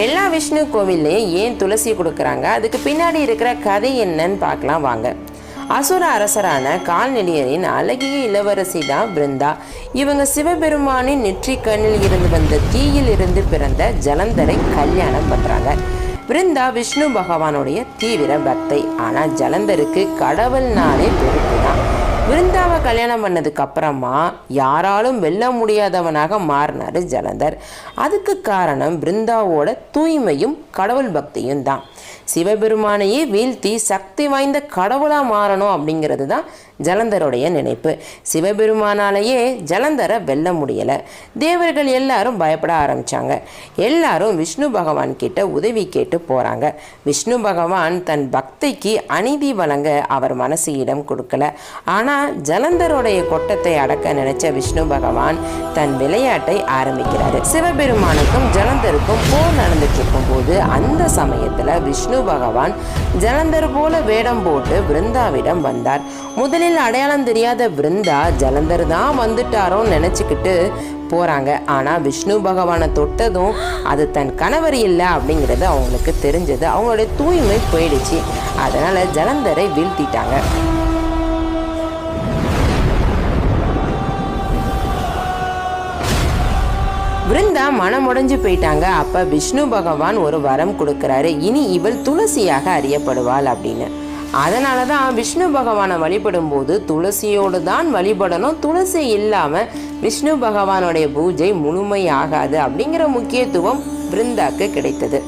எல்லா விஷ்ணு கோவில்லையும் ஏன் துளசி கொடுக்குறாங்க, அதுக்கு பின்னாடி இருக்கிற கதை என்னன்னு பார்க்கலாம் வாங்க. அசுர அரசரான கால்நெடியரின் அழகிய இளவரசி தான் பிருந்தா. இவங்க சிவபெருமானின் நெற்றிக்கண்ணில் இருந்து வந்த தீயில் இருந்து பிறந்த ஜலந்தரை கல்யாணம் பண்றாங்க. பிருந்தா விஷ்ணு பகவானுடைய தீவிர பக்தை. ஆனா ஜலந்தருக்கு கடவுள்னாலே வெறுப்பு தான். பிருந்தாவை கல்யாணம் பண்ணதுக்கு அப்புறமா யாராலும் வெல்ல முடியாதவனாக மாறினாரு ஜலந்தர். அதுக்கு காரணம் பிருந்தாவோட தூய்மையும் கடவுள் பக்தியும் தான். சிவபெருமானையே வீழ்த்தி சக்தி வாய்ந்த கடவுளா மாறணும் அப்படிங்கிறது தான் ஜலந்தருடைய நினைப்பு. சிவபெருமானாலேயே ஜலந்தரை வெல்ல முடியல. தேவர்கள் எல்லாரும் பயப்பட ஆரம்பிச்சாங்க. எல்லாரும் விஷ்ணு பகவான் கிட்ட உதவி கேட்டு போறாங்க. விஷ்ணு பகவான் தன் பக்திக்கு அநீதி வழங்க அவர் மனசு இடம் கொடுக்கல. ஆனா ஜலந்தருடைய கொட்டத்தை அடக்க நினைச்ச விஷ்ணு பகவான் தன் விளையாட்டை ஆரம்பிக்கிறாரு. சிவபெருமானுக்கும் ஜலந்தருக்கும் போர் நடந்துட்டு இருக்கும் போது அந்த சமயத்துல விஷ்ணு பகவான் ஜலந்தர் போல வேடம் போட்டு பிருந்தாவிடம் வந்தார். முதலில் அடையாளம் தெரியாத பிருந்தா ஜலந்தர் தான் வந்துட்டாரோன்னு நினைச்சுக்கிட்டு போறாங்க. ஆனா விஷ்ணு பகவானை தொட்டதும் அது தன் கணவர் இல்லை அப்படிங்கிறது அவங்களுக்கு தெரிஞ்சது. அவங்களுடைய தூய்மை போயிடுச்சு. அதனால ஜலந்தரை வீழ்த்திட்டாங்க. பிருந்தா மனமுடைஞ்சு போயிட்டாங்க. அப்ப விஷ்ணு பகவான் ஒரு வரம் கொடுக்கிறாரு. இனி இவள் துளசியாக அறியப்படுவாள் அப்படின்னு. அதனாலதான் விஷ்ணு பகவானை வழிபடும் போது துளசியோடு தான் வழிபடணும். துளசி இல்லாம விஷ்ணு பகவானுடைய பூஜை முழுமையாகாது அப்படிங்கிற முக்கியத்துவம் பிருந்தாக்கு கிடைத்தது.